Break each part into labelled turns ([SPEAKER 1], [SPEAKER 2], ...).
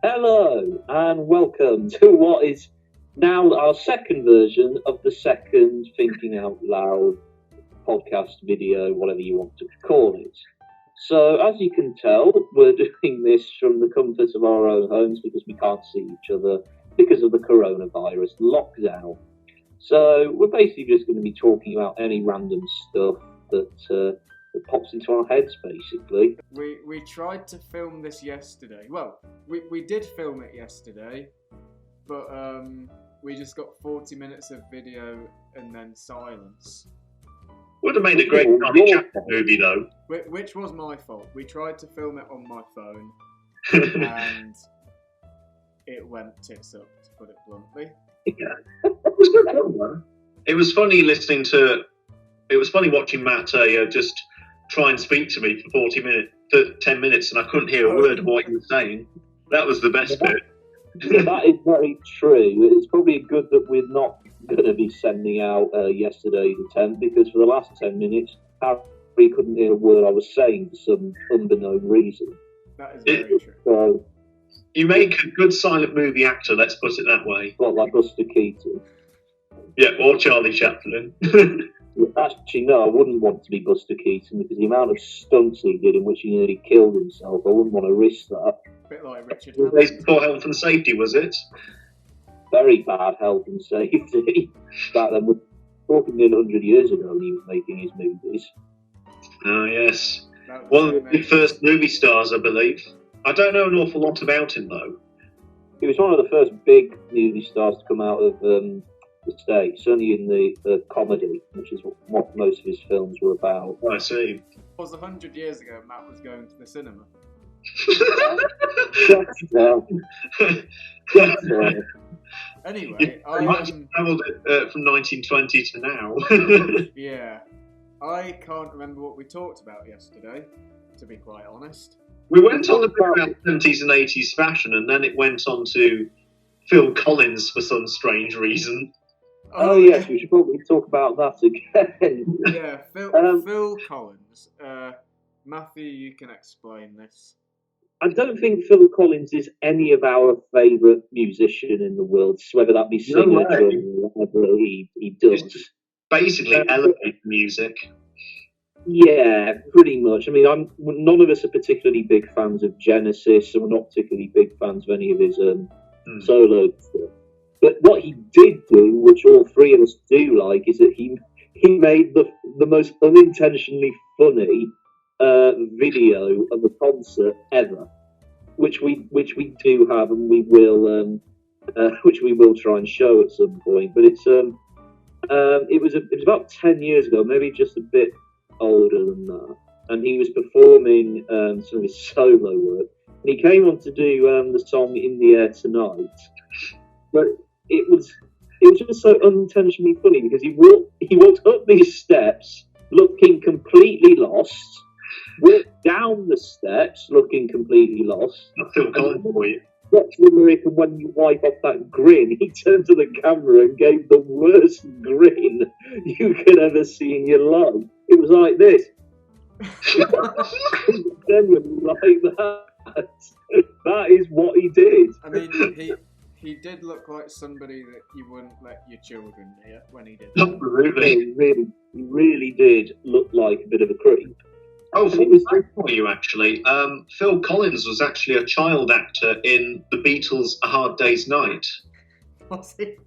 [SPEAKER 1] Hello and welcome to what is now our second version of the second Thinking Out Loud podcast video, whatever you want to call it. So, as you can tell, we're doing this from the comfort of our own homes because we can't see each other because of the coronavirus lockdown. So, we're basically just going to be talking about any random stuff that pops into our heads, basically.
[SPEAKER 2] We tried to film this yesterday. Well, we did film it yesterday, but we just got 40 minutes of video and then silence.
[SPEAKER 3] Would have made a great Charlie Chaplin movie, though.
[SPEAKER 2] Which was my fault. We tried to film it on my phone, and it went tits up, to put it bluntly.
[SPEAKER 3] Yeah. It was funny listening to... It was funny watching Matt just try and speak to me for 10 minutes, and I couldn't hear a word of what he was saying. That was the best bit.
[SPEAKER 1] Yeah, that is very true. It's probably good that we're not going to be sending out yesterday the 10th, because for the last 10 minutes, Harry couldn't hear a word I was saying for some unbeknown reason.
[SPEAKER 2] That is very true.
[SPEAKER 1] So,
[SPEAKER 3] you make a good silent movie actor, let's put it that way.
[SPEAKER 1] Well, like Buster Keaton.
[SPEAKER 3] Yeah, or Charlie Chaplin.
[SPEAKER 1] Actually, no, I wouldn't want to be Buster Keaton because the amount of stunts he did in which he nearly killed himself, I wouldn't want to risk that.
[SPEAKER 2] A bit like Richard
[SPEAKER 3] Days before Health and Safety, was it?
[SPEAKER 1] Very bad health and safety. Back then, we're talking nearly 100 years ago when he was making his movies.
[SPEAKER 3] Oh, yes. One of the first movie stars, I believe. I don't know an awful lot about him, though.
[SPEAKER 1] He was one of the first big movie stars to come out of the States, certainly in the comedy, which is what most of his films were about.
[SPEAKER 3] I see.
[SPEAKER 2] It was 100 years ago Matt was going to the cinema. Anyway,
[SPEAKER 3] I travelled from 1920 to now.
[SPEAKER 2] Yeah, I can't remember what we talked about yesterday, to be quite honest.
[SPEAKER 3] We went on about 70s and 80s fashion, and then it went on to Phil Collins for some strange reason.
[SPEAKER 1] Oh yes, we should probably talk about that again.
[SPEAKER 2] Yeah, Phil Collins. Matthew, you can explain this.
[SPEAKER 1] I don't think Phil Collins is any of our favourite musician in the world, whether that be singer, drummer, or whatever he does.
[SPEAKER 3] It's basically elevator music.
[SPEAKER 1] Yeah, pretty much. I mean, none of us are particularly big fans of Genesis, and we're not particularly big fans of any of his solo stuff. But what he did do, which all three of us do like, is that he made the most unintentionally funny video of a concert ever, which we do have, and we will which we will try and show at some point. But it was about 10 years ago, maybe just a bit older than that, and he was performing some of his solo work, and he came on to do the song "In the Air Tonight," but it was just so unintentionally funny because he walked up these steps looking completely lost, walked down the steps looking completely lost.
[SPEAKER 3] I feel kind for you.
[SPEAKER 1] That's the lyric, and when you wipe off that grin, he turned to the camera and gave the worst grin you could ever see in your life. It was like this. Genuinely like that. That is what he did.
[SPEAKER 2] I mean, he did look like somebody that you wouldn't let your children near when he did that.
[SPEAKER 3] Absolutely.
[SPEAKER 1] He really did look like a bit of a creep.
[SPEAKER 3] Oh, for you actually, Phil Collins was actually a child actor in the Beatles' A Hard Day's Night.
[SPEAKER 2] Was he?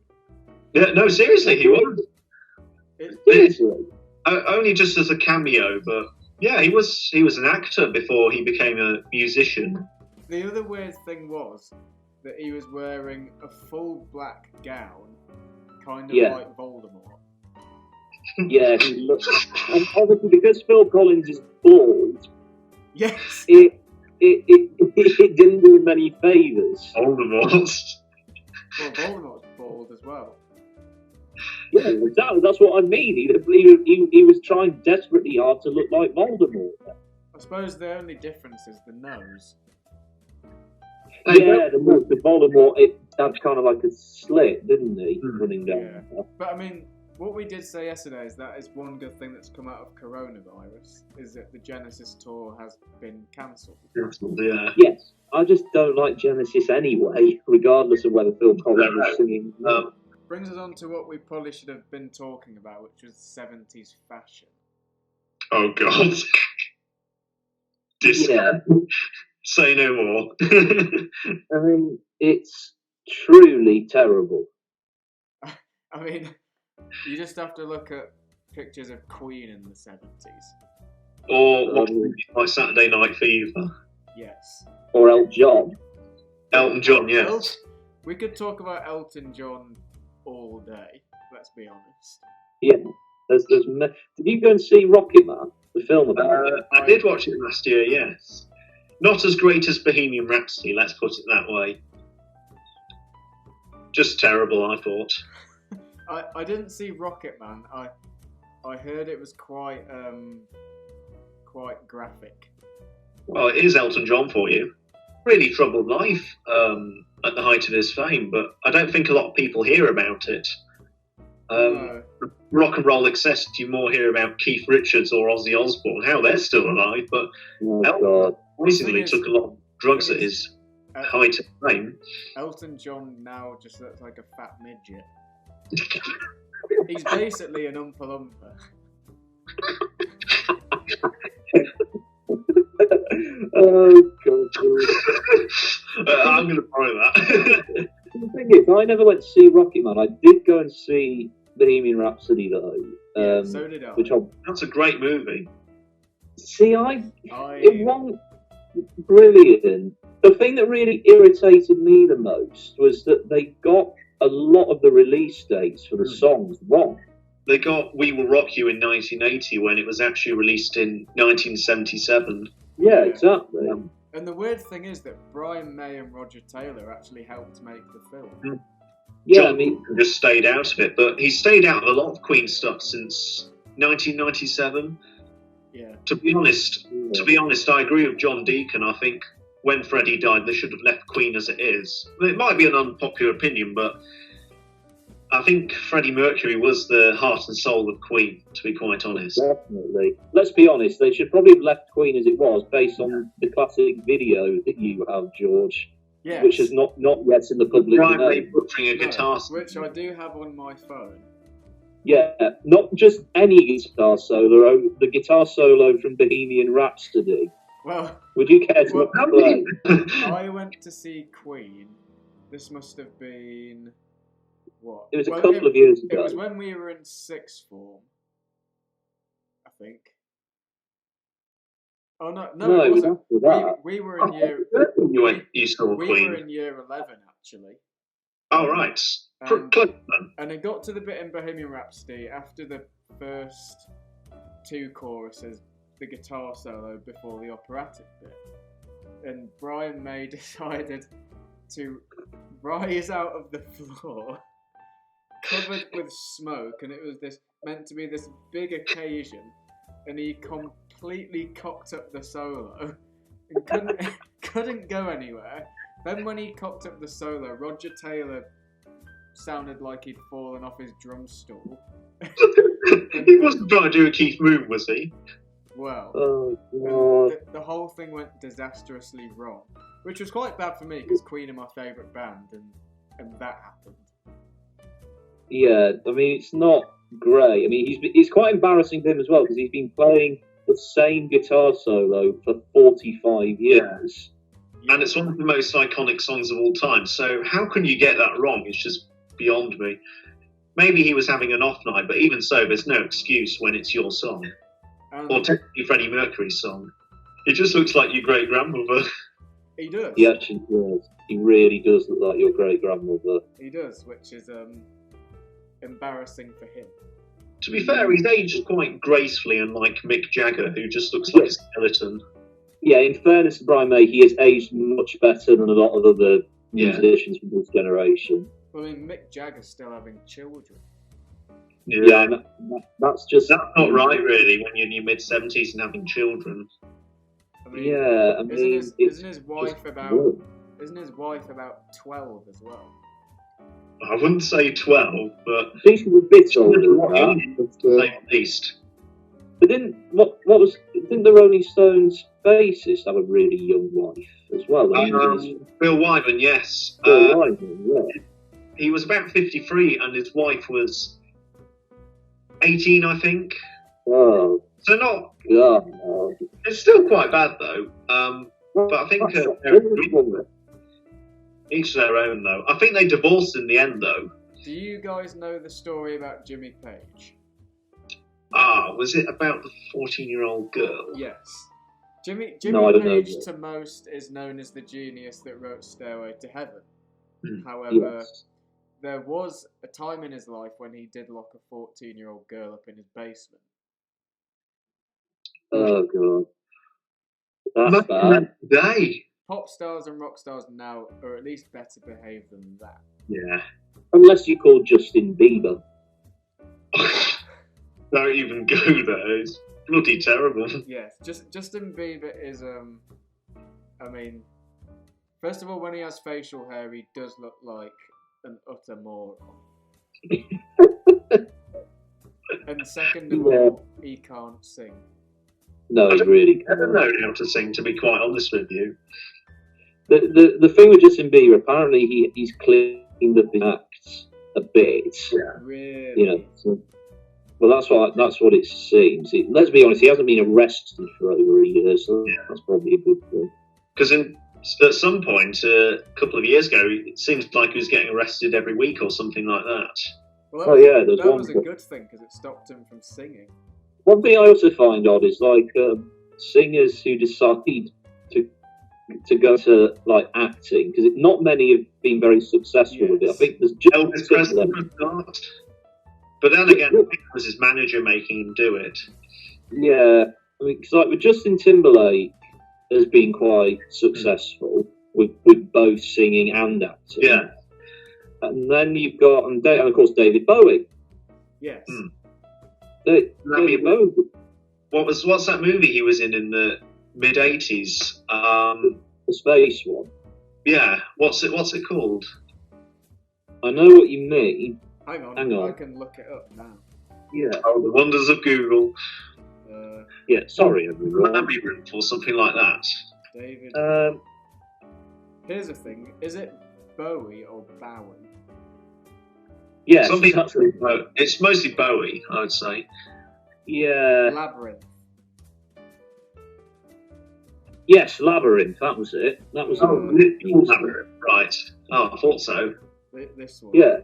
[SPEAKER 3] Yeah, no, seriously, he was.
[SPEAKER 1] Seriously?
[SPEAKER 3] Only just as a cameo, but yeah, he was an actor before he became a musician.
[SPEAKER 2] The other weird thing was that he was wearing a full black gown, kind of like Voldemort.
[SPEAKER 1] Yeah, he looked, and obviously because Phil Collins is bald,
[SPEAKER 2] yes,
[SPEAKER 1] it didn't do him any favours.
[SPEAKER 3] Voldemort.
[SPEAKER 2] Well, Voldemort's bald as well.
[SPEAKER 1] Yeah, exactly. That's what I mean. He was trying desperately hard to look like Voldemort.
[SPEAKER 2] I suppose the only difference is the nose.
[SPEAKER 1] Yeah, the Voldemort, it had kind of like a slit, didn't he, running down?
[SPEAKER 2] Yeah. But I mean, what we did say yesterday is that is one good thing that's come out of coronavirus, is that the Genesis tour has been cancelled.
[SPEAKER 3] Yeah.
[SPEAKER 1] Yes, I just don't like Genesis anyway, regardless of whether Phil Collins was singing.
[SPEAKER 2] Brings us on to what we probably should have been talking about, which was 70s fashion.
[SPEAKER 3] Oh, God.
[SPEAKER 1] Yeah.
[SPEAKER 3] Say no more.
[SPEAKER 1] I mean, it's truly terrible.
[SPEAKER 2] I mean, you just have to look at pictures of Queen in the 70s.
[SPEAKER 3] Or like Saturday Night Fever.
[SPEAKER 2] Yes.
[SPEAKER 1] Or Elton John.
[SPEAKER 3] Elton John, yes.
[SPEAKER 2] We could talk about Elton John all day, let's be honest.
[SPEAKER 1] Yeah. Did you go and see Rocket Man, the film about it?
[SPEAKER 3] I did watch it last year, yes. Not as great as Bohemian Rhapsody, let's put it that way. Just terrible, I thought.
[SPEAKER 2] I didn't see Rocket Man. I heard it was quite graphic.
[SPEAKER 3] Well, it is Elton John for you. Really troubled life at the height of his fame, but I don't think a lot of people hear about it.
[SPEAKER 2] No.
[SPEAKER 3] Rock and roll excess, you more hear about Keith Richards or Ozzy Osbourne, how they're still alive, but Elton recently took a lot of drugs at his height of fame.
[SPEAKER 2] Elton John now just looks like a fat midget. He's basically an Oompa Loompa.
[SPEAKER 1] Oh, God.
[SPEAKER 3] I'm going to borrow that.
[SPEAKER 1] The thing is, I never went to see Rocket Man. I did go and see Bohemian Rhapsody, though.
[SPEAKER 2] So did I.
[SPEAKER 3] That's a great movie.
[SPEAKER 1] See, it wasn't brilliant. The thing that really irritated me the most was that they got a lot of the release dates for the songs wrong.
[SPEAKER 3] They got We Will Rock You in 1980 when it was actually released in 1977.
[SPEAKER 1] Yeah, exactly.
[SPEAKER 2] And the weird thing is that Brian May and Roger Taylor actually helped make the film.
[SPEAKER 1] Yeah,
[SPEAKER 3] John just stayed out of it, but he stayed out of a lot of Queen stuff since 1997.
[SPEAKER 2] Yeah.
[SPEAKER 3] To be honest, I agree with John Deacon. I think when Freddie died, they should have left Queen as it is. It might be an unpopular opinion, but I think Freddie Mercury was the heart and soul of Queen, to be quite honest.
[SPEAKER 1] Definitely. Let's be honest, they should probably have left Queen as it was, based on the classic video that you have, George.
[SPEAKER 2] Yes.
[SPEAKER 1] Which is not yet in the public domain.
[SPEAKER 3] Butchering a guitar solo.
[SPEAKER 2] Which I do have on my phone.
[SPEAKER 1] Yeah, not just any guitar solo, the guitar solo from Bohemian Rhapsody.
[SPEAKER 2] Well,
[SPEAKER 1] would you care to play?
[SPEAKER 2] I went to see Queen. This must have been what?
[SPEAKER 1] It was a couple of years ago.
[SPEAKER 2] It was when we were in sixth form, I think. Oh no,
[SPEAKER 1] it was after that.
[SPEAKER 2] We were in year.
[SPEAKER 3] You saw
[SPEAKER 2] we
[SPEAKER 3] Queen.
[SPEAKER 2] were in year 11 actually.
[SPEAKER 3] Oh right.
[SPEAKER 2] And it got to the bit in Bohemian Rhapsody after the first two choruses, the guitar solo before the operatic bit, and Brian May decided to rise out of the floor, covered with smoke, and it was meant to be this big occasion, and he completely cocked up the solo and couldn't go anywhere. Then when he cocked up the solo, Roger Taylor sounded like he'd fallen off his drum stool.
[SPEAKER 3] He wasn't trying to do a Keith move, was he?
[SPEAKER 2] Well, the whole thing went disastrously wrong, which was quite bad for me because Queen are my favourite band, and that happened.
[SPEAKER 1] Yeah, I mean, it's not great. I mean, it's quite embarrassing for him as well because he's been playing the same guitar solo for 45 years.
[SPEAKER 3] Yeah. And it's one of the most iconic songs of all time, so how can you get that wrong? It's just beyond me. Maybe he was having an off night, but even so, there's no excuse when it's your song. Or technically Freddie Mercury's song. It just looks like your great-grandmother.
[SPEAKER 2] He does.
[SPEAKER 1] He actually does. He really does look like your great-grandmother.
[SPEAKER 2] He does, which is embarrassing for him.
[SPEAKER 3] To be fair, he's aged quite gracefully, unlike Mick Jagger, who just looks like a skeleton.
[SPEAKER 1] Yeah, in fairness to Brian May, he has aged much better than a lot of other musicians from this generation.
[SPEAKER 2] Well, I mean, Mick Jagger's still having children.
[SPEAKER 1] Yeah, that's
[SPEAKER 3] not right, really, when you're in your mid-70s and having children.
[SPEAKER 2] I mean,
[SPEAKER 1] isn't
[SPEAKER 2] his wife about 12 as well?
[SPEAKER 3] I wouldn't say 12, but
[SPEAKER 1] I think she's a bit older than
[SPEAKER 3] to
[SPEAKER 1] that.
[SPEAKER 3] say the least.
[SPEAKER 1] But didn't the Rolling Stones bassist have a really young wife as well?
[SPEAKER 3] Bill Wyman, yes.
[SPEAKER 1] Bill Wyman, yeah.
[SPEAKER 3] He was about 53, and his wife was 18, I think.
[SPEAKER 1] Oh,
[SPEAKER 3] so not.
[SPEAKER 1] God, no.
[SPEAKER 3] It's still quite bad though. But I think each their own though. I think they divorced in the end though.
[SPEAKER 2] Do you guys know the story about Jimmy Page?
[SPEAKER 3] Was it about the 14-year-old girl?
[SPEAKER 2] Yes. Jimmy Page to most is known as the genius that wrote Stairway to Heaven. However, there was a time in his life when he did lock a 14-year-old girl up in his basement.
[SPEAKER 1] Oh, God. That's bad.
[SPEAKER 3] Day.
[SPEAKER 2] Pop stars and rock stars now are at least better behaved than that.
[SPEAKER 3] Yeah.
[SPEAKER 1] Unless you call Justin Bieber.
[SPEAKER 3] Don't even go there. It's bloody terrible.
[SPEAKER 2] Yes, Justin Bieber is I mean, first of all, when he has facial hair, he does look like an utter moron. And second of all, he can't sing.
[SPEAKER 1] No, he really
[SPEAKER 3] I
[SPEAKER 1] can't.
[SPEAKER 3] don't know how to sing, to be quite honest with you.
[SPEAKER 1] The thing with Justin Bieber, apparently he's cleaned up his acts a bit.
[SPEAKER 3] Yeah.
[SPEAKER 2] Really?
[SPEAKER 1] You know. So, well, that's what it seems. Let's be honest, he hasn't been arrested for over a year, so that's probably a good thing.
[SPEAKER 3] Because at some point, a couple of years ago, it seems like he was getting arrested every week or something like that.
[SPEAKER 2] Well, that was a good thing because it stopped him from singing.
[SPEAKER 1] One thing I also find odd is like singers who decide to go to like acting, because not many have been very successful with it. I think there's just
[SPEAKER 3] Elvis Presley was not. But then again, I think it was his manager making him do it.
[SPEAKER 1] Yeah, I mean, cause like with Justin Timberlake has been quite successful with both singing and acting.
[SPEAKER 3] Yeah.
[SPEAKER 1] And then you've got, and of course, David Bowie.
[SPEAKER 2] Yes.
[SPEAKER 1] David Bowie.
[SPEAKER 3] What's that movie he was in the mid-80s?
[SPEAKER 1] The space one.
[SPEAKER 3] Yeah. What's it called?
[SPEAKER 1] I know what you mean.
[SPEAKER 2] Hang on. I can look it up now.
[SPEAKER 1] Yeah.
[SPEAKER 3] Oh, the wonders of Google.
[SPEAKER 1] Yeah. Sorry, everyone.
[SPEAKER 3] Labyrinth or something like that.
[SPEAKER 2] David. Here's the thing: is it Bowie or Bowie?
[SPEAKER 1] Yes.
[SPEAKER 3] It's mostly Bowie, I would say.
[SPEAKER 1] Yeah.
[SPEAKER 2] Labyrinth.
[SPEAKER 1] Yes, Labyrinth. That was it. That was
[SPEAKER 3] Labyrinth. Right. Oh, I thought so.
[SPEAKER 2] This one.
[SPEAKER 1] Yeah.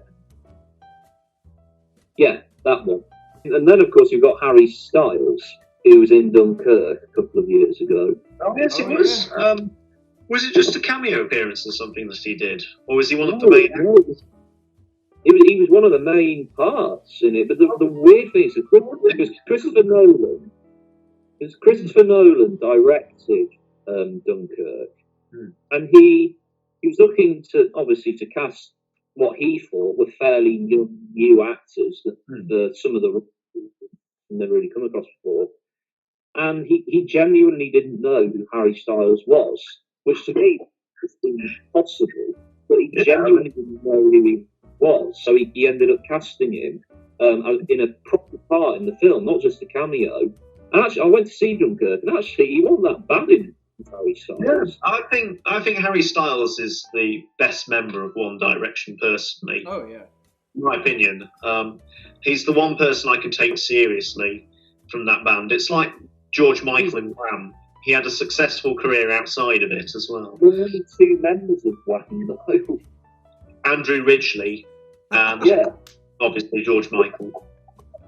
[SPEAKER 1] Yeah, that one. And then, of course, you've got Harry Styles, who was in Dunkirk a couple of years ago.
[SPEAKER 3] Oh, yes, it was.
[SPEAKER 2] Yeah.
[SPEAKER 3] Was it just a cameo appearance or something that he did? Or was he one of the main actors?
[SPEAKER 1] He was one of the main parts in it. But the weird thing is, because Christopher Nolan directed Dunkirk, and he was looking to, obviously, to cast what he thought were fairly new actors that some of the never really come across before, and he genuinely didn't know who Harry Styles was, which to me seemed possible, but he genuinely didn't know who he was, so he ended up casting him in a proper part in the film, not just a cameo. And actually, I went to see Dunkirk, and actually, he wasn't that bad in Harry Styles.
[SPEAKER 3] Yeah, I think Harry Styles is the best member of One Direction, personally.
[SPEAKER 2] Oh yeah.
[SPEAKER 3] In my opinion, he's the one person I can take seriously from that band. It's like George Michael and Wham. He had a successful career outside of it as well.
[SPEAKER 1] There were only two members of Wham, though.
[SPEAKER 3] Andrew Ridgeley and obviously George Michael.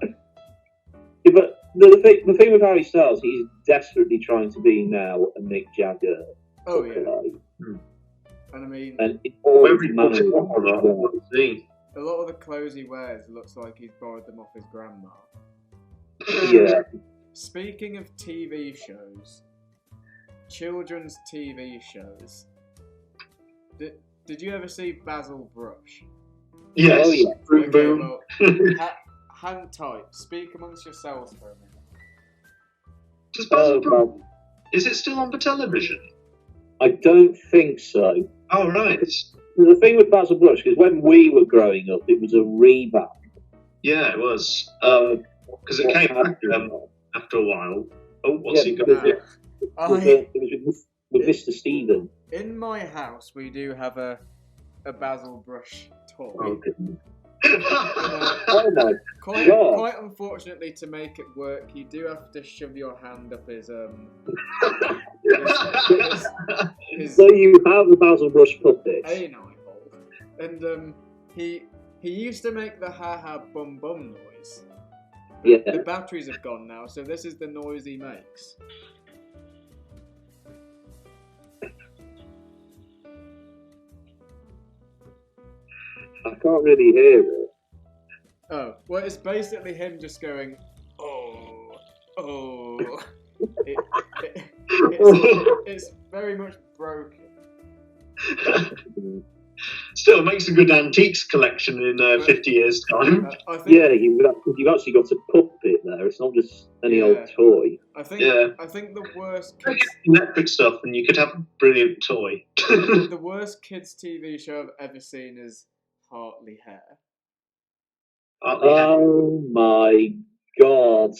[SPEAKER 1] Yeah, but the thing with Harry Styles, he's desperately trying to be now a Mick Jagger.
[SPEAKER 2] Oh yeah. And I mean,
[SPEAKER 1] and it always manages.
[SPEAKER 2] a lot of the clothes he wears looks like he's borrowed them off his grandma.
[SPEAKER 1] Yeah.
[SPEAKER 2] Speaking of TV shows, children's TV shows, did you ever see Basil Brush?
[SPEAKER 3] Yes.
[SPEAKER 1] Oh, yeah.
[SPEAKER 3] Boom, boom.
[SPEAKER 2] Well, hang tight. Speak amongst yourselves for a minute.
[SPEAKER 3] Does Basil Brush, is it still on the television?
[SPEAKER 1] I don't think so.
[SPEAKER 3] Oh, right.
[SPEAKER 1] The thing with Basil Brush, because when we were growing up, it was a revamp.
[SPEAKER 3] Yeah, it was. Because it came back after a while. Oh, what's he got?
[SPEAKER 1] It was with Mr. Stephen.
[SPEAKER 2] In my house, we do have a Basil Brush toy.
[SPEAKER 3] Oh,
[SPEAKER 1] Oh my God.
[SPEAKER 2] Quite unfortunately, to make it work, you do have to shove your hand up his
[SPEAKER 1] So you have the Basil Brush puppet.
[SPEAKER 2] anal hole, and he used to make the ha ha bum bum noise. But
[SPEAKER 1] Yeah.
[SPEAKER 2] the batteries have gone now, so this is the noise he makes.
[SPEAKER 1] I can't really hear it.
[SPEAKER 2] Oh, well, it's basically him just going, oh, oh. It's very much broken.
[SPEAKER 3] Still makes a good antiques collection in 50 years' time.
[SPEAKER 2] I think,
[SPEAKER 1] Yeah, you've actually got a puppet there. It's not just any old toy.
[SPEAKER 2] I think the worst
[SPEAKER 3] Take
[SPEAKER 2] kids,
[SPEAKER 3] electric stuff, and you could have a brilliant toy.
[SPEAKER 2] the worst kids TV show I've ever seen is Hartley Hair.
[SPEAKER 1] Oh my God!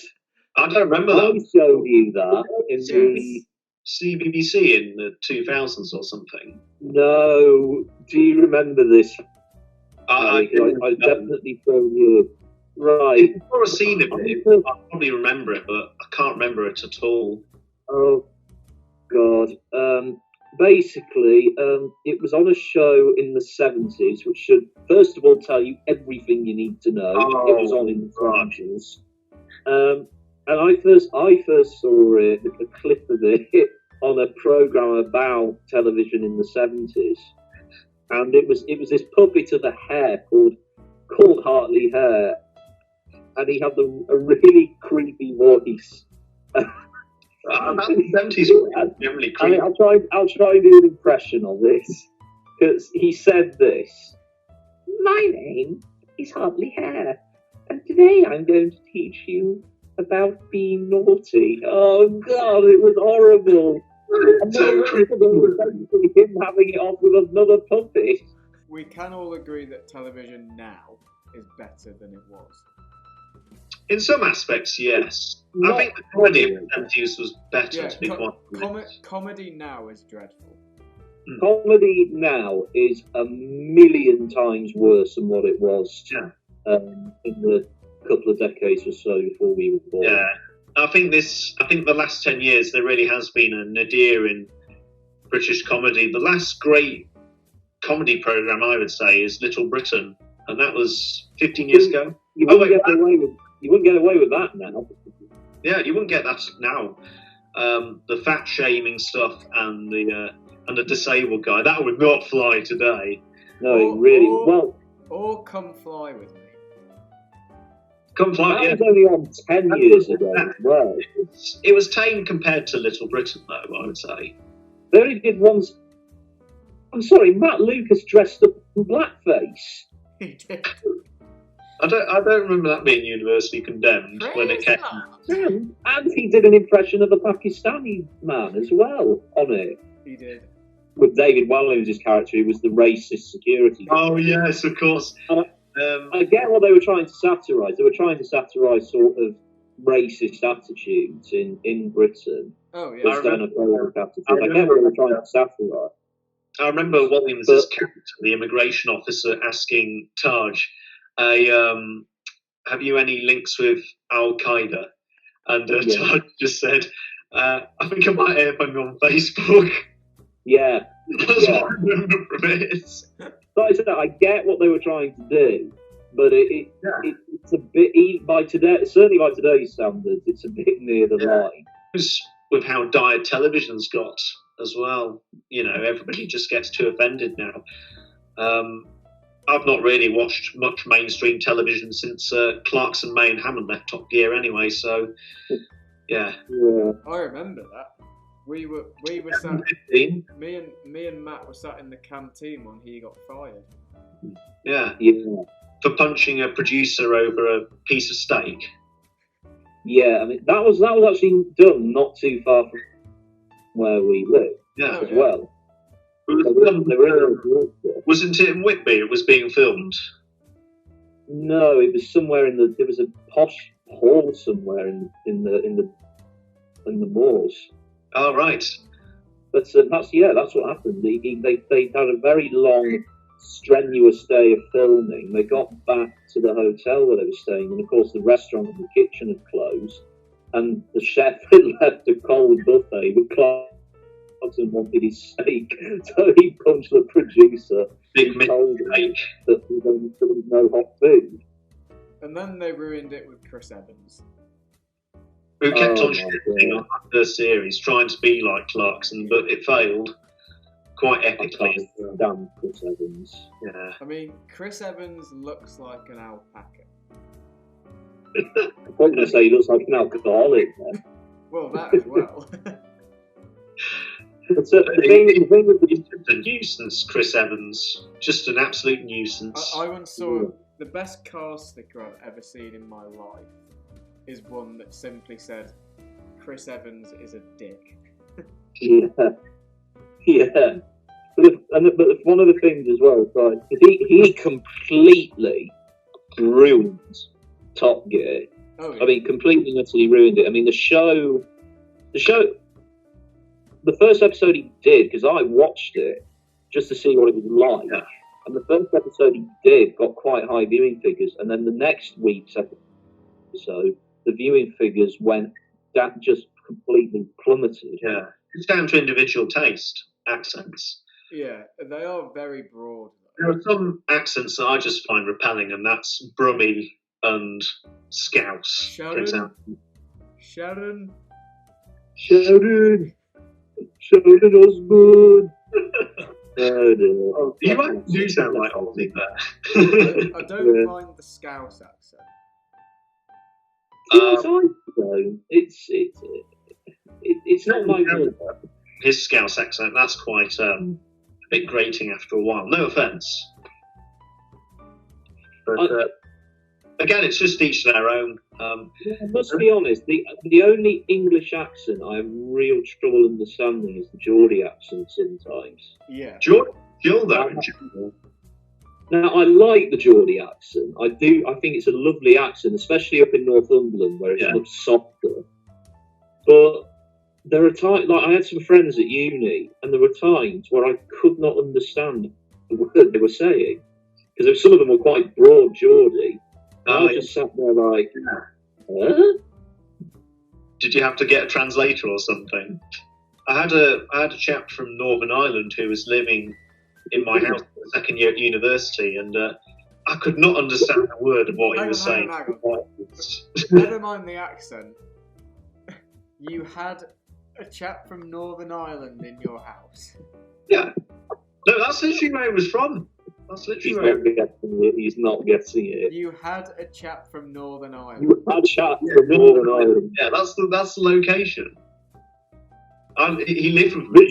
[SPEAKER 3] I don't remember
[SPEAKER 1] I
[SPEAKER 3] that.
[SPEAKER 1] showed you that in the.
[SPEAKER 3] CBBC in the 2000s or something.
[SPEAKER 1] No, do you remember this?
[SPEAKER 3] I
[SPEAKER 1] I definitely showed you. Right.
[SPEAKER 3] I've never seen it. I probably remember it, but I can't remember it at all.
[SPEAKER 1] Oh God. Basically, it was on a show in the 70s, which should first of all tell you everything you need to know. It was on in the Frenches. And I first saw it, a clip of it, on a program about television in the 70s, and it was this puppet of the hair called Hartley Hair, and he had a really creepy voice.
[SPEAKER 3] About the 70s were generally creepy.
[SPEAKER 1] I'll try and do an impression of this, because he said this: "My name is Hartley Hair, and today I'm going to teach you about being naughty." Oh God, it was horrible. And then him having it off with another puppet.
[SPEAKER 2] We can all agree that television now is better than it was.
[SPEAKER 3] In some aspects, yes. I think the comedy of the 70s was better, to be quite honest.
[SPEAKER 2] Comedy now is dreadful.
[SPEAKER 1] Comedy now is a million times worse than what it was in the couple of decades or so before we were born.
[SPEAKER 3] Yeah, I think the last 10 years there really has been a nadir in British comedy. The last great comedy programme, I would say, is Little Britain, and that was 15 years ago.
[SPEAKER 1] You wouldn't get away with that now.
[SPEAKER 3] Yeah, you wouldn't get that now. The fat shaming stuff and the disabled guy, that would not fly today.
[SPEAKER 1] No, well.
[SPEAKER 2] Or Come Fly With Me.
[SPEAKER 3] Come Fly,
[SPEAKER 1] that was only on 10 years ago as well.
[SPEAKER 3] It was tame compared to Little Britain, though, I would say.
[SPEAKER 1] They only did once. I'm sorry, Matt Lucas dressed up in blackface.
[SPEAKER 2] He did.
[SPEAKER 3] I don't remember that being universally condemned when it came.
[SPEAKER 1] And he did an impression of a Pakistani man as well on it.
[SPEAKER 2] He did.
[SPEAKER 1] With David Walliams' character, who was the racist security.
[SPEAKER 3] Oh yes, of course.
[SPEAKER 1] I get what they were trying to satirise. They were trying to satirise sort of racist attitudes in Britain.
[SPEAKER 2] Oh yeah.
[SPEAKER 1] I get what they were trying to satirise.
[SPEAKER 3] I remember Williams' character, the immigration officer, asking Taj, have you any links with Al Qaeda? And Taj just said, I think I might have them on Facebook.
[SPEAKER 1] Yeah.
[SPEAKER 3] That's what I remember from it.
[SPEAKER 1] Like I said, I get what they were trying to do, but it's a bit, certainly by today's standards, it's a bit near the line.
[SPEAKER 3] With how dire television's got as well, everybody just gets too offended now. I've not really watched much mainstream television since Clarkson, May and Hammond left Top Gear anyway, so yeah.
[SPEAKER 2] I remember that. We were sat. Me and Matt were sat in the canteen when he got fired.
[SPEAKER 3] Yeah. For punching a producer over a piece of steak.
[SPEAKER 1] Yeah, I mean that was actually done not too far from where we live as well.
[SPEAKER 3] Wasn't it in Whitby? It was being filmed.
[SPEAKER 1] No, it was somewhere there was a posh hall somewhere in the moors.
[SPEAKER 3] Oh, right.
[SPEAKER 1] But that's what happened. They had a very long, strenuous day of filming. They got back to the hotel where they were staying, and of course the restaurant and the kitchen had closed, and the chef had left a cold buffet with Clarkson wanted his steak, so he punched the producer.
[SPEAKER 3] Big mistake.
[SPEAKER 1] That there was no hot food.
[SPEAKER 2] And then they ruined it with Chris Evans,
[SPEAKER 3] who kept on shifting on that first series, trying to be like Clarkson, but it failed quite epically.
[SPEAKER 1] Damn Chris Evans.
[SPEAKER 3] Yeah.
[SPEAKER 2] I mean, Chris Evans looks like an alpaca.
[SPEAKER 1] I'm going to say he looks like an alcoholic then.
[SPEAKER 2] Well, that as well.
[SPEAKER 1] The thing with
[SPEAKER 3] He's just a nuisance, Chris Evans. Just an absolute nuisance.
[SPEAKER 2] I once saw the best car sticker I've ever seen in my life is one that simply said, "Chris Evans is a dick."
[SPEAKER 1] Yeah. But one of the things as well, right, he completely ruined Top Gear.
[SPEAKER 2] Oh, yeah.
[SPEAKER 1] I mean, completely and utterly ruined it. I mean, the show, the first episode he did, because I watched it just to see what it was like.
[SPEAKER 3] Yeah.
[SPEAKER 1] And the first episode he did got quite high viewing figures. And then the next week's episode, the viewing figures that just completely plummeted.
[SPEAKER 3] Yeah. It's down to individual taste, accents.
[SPEAKER 2] Yeah, they are very broad.
[SPEAKER 3] There are some accents that I just find repelling, and that's Brummie and Scouse, for example.
[SPEAKER 2] Sharon
[SPEAKER 1] Osborne.
[SPEAKER 3] You do sound like Aussie there.
[SPEAKER 2] I don't mind the Scouse accent.
[SPEAKER 1] It's not my fault.
[SPEAKER 3] His Scouse accent, that's quite a bit grating after a while. No offence. But again, it's just each their own.
[SPEAKER 1] I must be honest, the only English accent I have real trouble understanding is the Geordie accent sometimes.
[SPEAKER 2] Yeah.
[SPEAKER 3] You're though in general.
[SPEAKER 1] Now, I like the Geordie accent. I do. I think it's a lovely accent, especially up in Northumberland where it's much softer. But there are times, like I had some friends at uni, and there were times where I could not understand the word they were saying because some of them were quite broad Geordie. I just sat there like, huh?
[SPEAKER 3] Did you have to get a translator or something? I had a chap from Northern Ireland who was living in my house for the second year at university, and I could not understand a word of what he was saying.
[SPEAKER 2] Never mind the accent. You had a chap from Northern Ireland in your house.
[SPEAKER 3] Yeah. No, that's literally where he was from. That's literally
[SPEAKER 1] He's not getting it.
[SPEAKER 2] You had a chap from Northern Ireland.
[SPEAKER 1] You had a chap from Northern Ireland.
[SPEAKER 3] Yeah, that's the location. He lived with
[SPEAKER 1] me.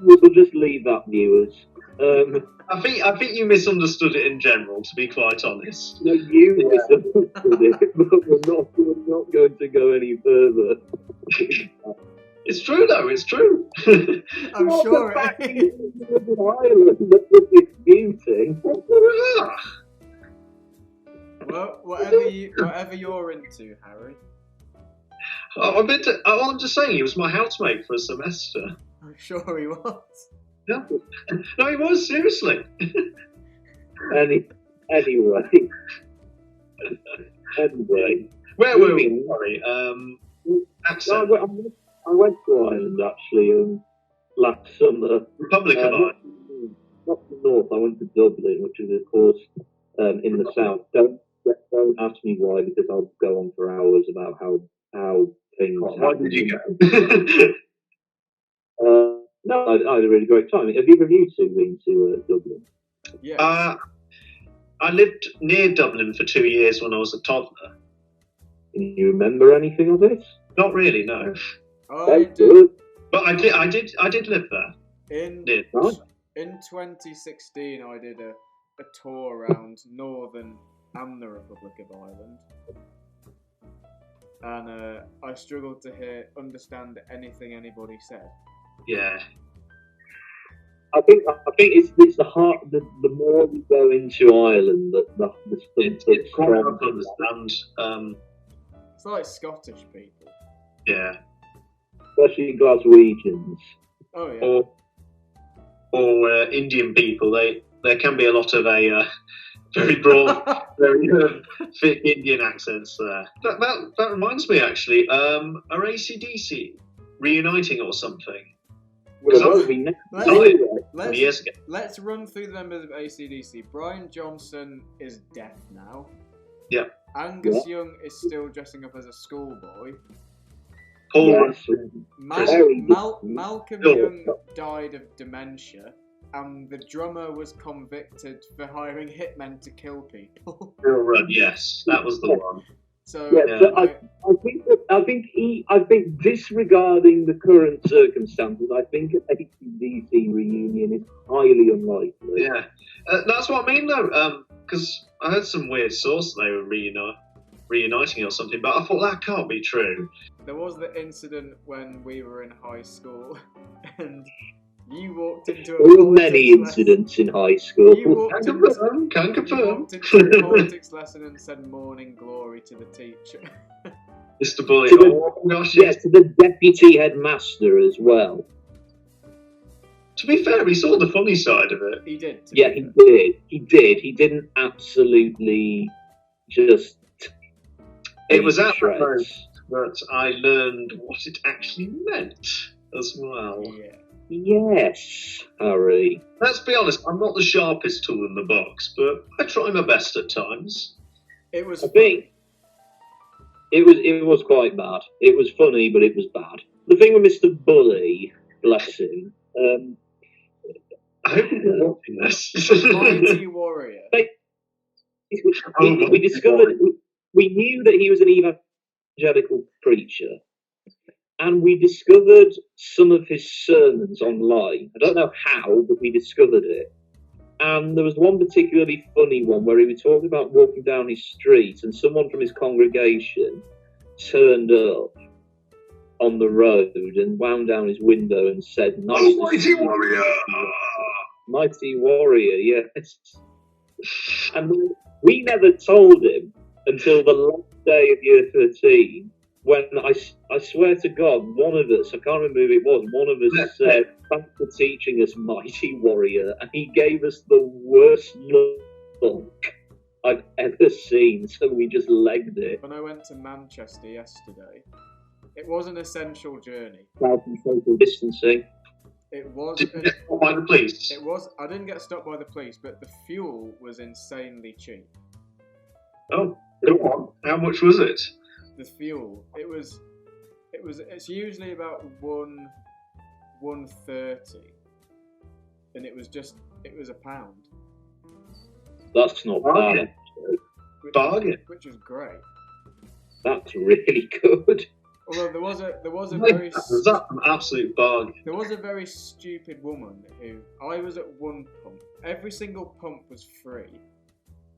[SPEAKER 1] We'll just leave that, viewers.
[SPEAKER 3] I think you misunderstood it in general, to be quite honest.
[SPEAKER 1] No, you misunderstood it, but we're not going to go any further.
[SPEAKER 3] It's true, though. It's true.
[SPEAKER 2] I'm sure it is.
[SPEAKER 1] Ireland, that's disputing.
[SPEAKER 2] Well, whatever you're into, Harry.
[SPEAKER 3] I'm just saying, he was my housemate for a semester.
[SPEAKER 2] I'm sure he was.
[SPEAKER 3] Yeah. No, he was, seriously.
[SPEAKER 1] Anyway.
[SPEAKER 3] Where were we? Sorry. Accent.
[SPEAKER 1] I went to Ireland actually last summer.
[SPEAKER 3] Republic of Ireland.
[SPEAKER 1] Not the north. I went to Dublin, which is of course in the south. Don't ask me why, because I'll go on for hours about how things.
[SPEAKER 3] Why did you go?
[SPEAKER 1] No, I had a really great time. Have either of you two been to Dublin?
[SPEAKER 2] Yeah.
[SPEAKER 3] I lived near Dublin for 2 years when I was a toddler.
[SPEAKER 1] Can you remember anything of it?
[SPEAKER 3] Not really, no.
[SPEAKER 2] I did.
[SPEAKER 3] But I did live there.
[SPEAKER 2] In 2016, I did a tour around Northern and the Republic of Ireland, and I struggled to understand anything anybody said.
[SPEAKER 3] Yeah.
[SPEAKER 1] I think it's the heart. The more we go into Ireland, the
[SPEAKER 3] it's quite hard to understand.
[SPEAKER 2] It's like Scottish people.
[SPEAKER 3] Yeah.
[SPEAKER 1] Especially Glaswegians.
[SPEAKER 2] Oh yeah.
[SPEAKER 3] Or Indian people. There can be a lot of a very broad, very thick Indian accents there. That reminds me actually. Are AC/DC reuniting or something?
[SPEAKER 2] Let's run through the members of AC/DC. Brian Johnson is deaf now.
[SPEAKER 3] Yeah.
[SPEAKER 2] Angus Young is still dressing up as a schoolboy.
[SPEAKER 3] Paul
[SPEAKER 2] Malcolm Young died of dementia, and the drummer was convicted for hiring hitmen to kill people.
[SPEAKER 3] Yes, that was the one.
[SPEAKER 2] So,
[SPEAKER 1] I think disregarding the current circumstances, I think an AC/DC reunion is highly unlikely.
[SPEAKER 3] Yeah, that's what I mean though, because I heard some weird source they were reuniting or something, but I thought that can't be true.
[SPEAKER 2] There was the incident when we were in high school, and you walked into a
[SPEAKER 1] There were many incidents in high school.
[SPEAKER 3] Can confirm.
[SPEAKER 2] You walked into a politics lesson and said morning glory to the teacher.
[SPEAKER 3] Mr. Bully.
[SPEAKER 1] Yes, to the deputy headmaster as well.
[SPEAKER 3] To be fair, he saw the funny side of it.
[SPEAKER 2] He did.
[SPEAKER 1] Yeah, he did. He did. He didn't absolutely just...
[SPEAKER 3] It was at that moment that I learned what it actually meant as well.
[SPEAKER 2] Yeah.
[SPEAKER 1] Yes, Harry.
[SPEAKER 3] Let's be honest, I'm not the sharpest tool in the box, but I try my best at times.
[SPEAKER 2] It was.
[SPEAKER 1] I think it was quite bad. It was funny, but it was bad. The thing with Mr. Bully, bless him.
[SPEAKER 3] I hope you're watching this.
[SPEAKER 2] Mighty warrior.
[SPEAKER 1] We discovered. We knew that he was an evangelical preacher, and we discovered some of his sermons online. I don't know how, but we discovered it. And there was one particularly funny one where he was talking about walking down his street, and someone from his congregation turned up on the road and wound down his window and said, "Nice
[SPEAKER 3] mighty warrior!
[SPEAKER 1] Mighty warrior, yes." And we never told him until the last day of year 13, when I swear to God, one of us, I can't remember who it was, one of us said, "Thanks for teaching us, mighty warrior," and he gave us the worst look I've ever seen, so we just legged it.
[SPEAKER 2] When I went to Manchester yesterday, it was an essential journey.
[SPEAKER 1] Social distancing.
[SPEAKER 2] It was.
[SPEAKER 3] Did you get stopped by the police?
[SPEAKER 2] It was. I didn't get stopped by the police, but the fuel was insanely cheap.
[SPEAKER 3] Oh, go on. How much was it?
[SPEAKER 2] The fuel. It's usually about $1.30, and it was £1.
[SPEAKER 1] That's not bad.
[SPEAKER 3] Bargain.
[SPEAKER 2] Which was great.
[SPEAKER 1] That's really good.
[SPEAKER 2] Although there was a very
[SPEAKER 3] That's an absolute bargain.
[SPEAKER 2] There was a very stupid woman who I was at one pump. Every single pump was free,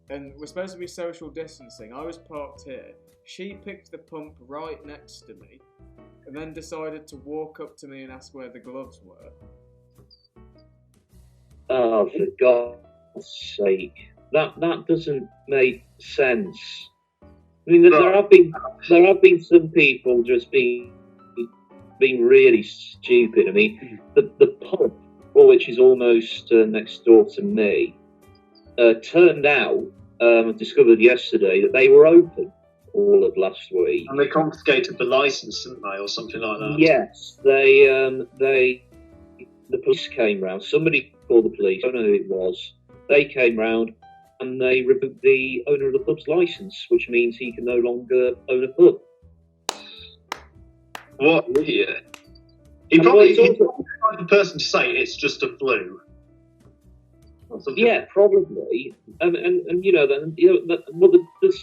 [SPEAKER 2] and we're supposed to be social distancing. I was parked here. She picked the pump right next to me, and then decided to walk up to me and ask where the gloves were.
[SPEAKER 1] Oh, for God's sake! That doesn't make sense. I mean, there have been some people just being really stupid. I mean, the pub, which is almost next door to me, turned out, I discovered yesterday, that they were open all of last week.
[SPEAKER 3] And they confiscated the license, didn't they, or something like that?
[SPEAKER 1] Yes, the police came round. Somebody called the police. I don't know who it was. They came round and they revoked the owner of the pub's license, which means he can no longer own a pub.
[SPEAKER 3] What an idiot! He's probably the person to say it's just a flu.
[SPEAKER 1] Yeah, probably. And you know, the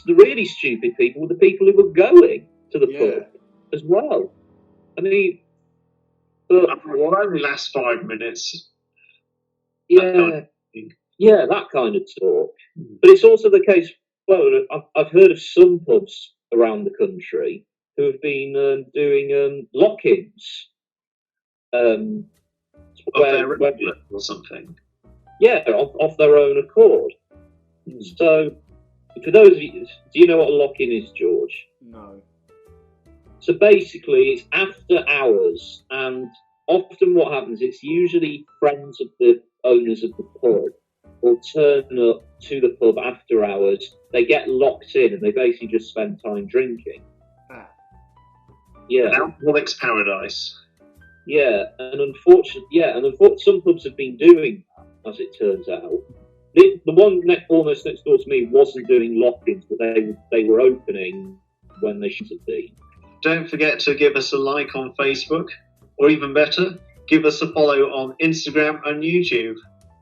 [SPEAKER 1] really stupid people were the people who were going to the pub as well. I mean,
[SPEAKER 3] only lasts 5 minutes.
[SPEAKER 1] Yeah, that kind of talk. But it's also the case. Well, I've heard of some pubs around the country who have been doing lock-ins.
[SPEAKER 3] their regular or something.
[SPEAKER 1] Yeah, off their own accord. So, for those of you, do you know what a lock-in is, George?
[SPEAKER 2] No.
[SPEAKER 1] So basically, it's after hours, and often what happens, it's usually friends of the owners of the pub will turn up to the pub after hours. They get locked in, and they basically just spend time drinking. Yeah.
[SPEAKER 3] An alcoholic's paradise.
[SPEAKER 1] Yeah, and unfortunately, some pubs have been doing that, as it turns out. The one almost next door to me wasn't doing lock-ins, but they were opening when they should have been.
[SPEAKER 3] Don't forget to give us a like on Facebook, or even better, give us a follow on Instagram and YouTube.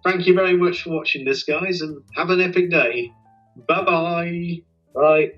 [SPEAKER 3] Thank you very much for watching this, guys, and have an epic day. Bye-bye.
[SPEAKER 1] Bye.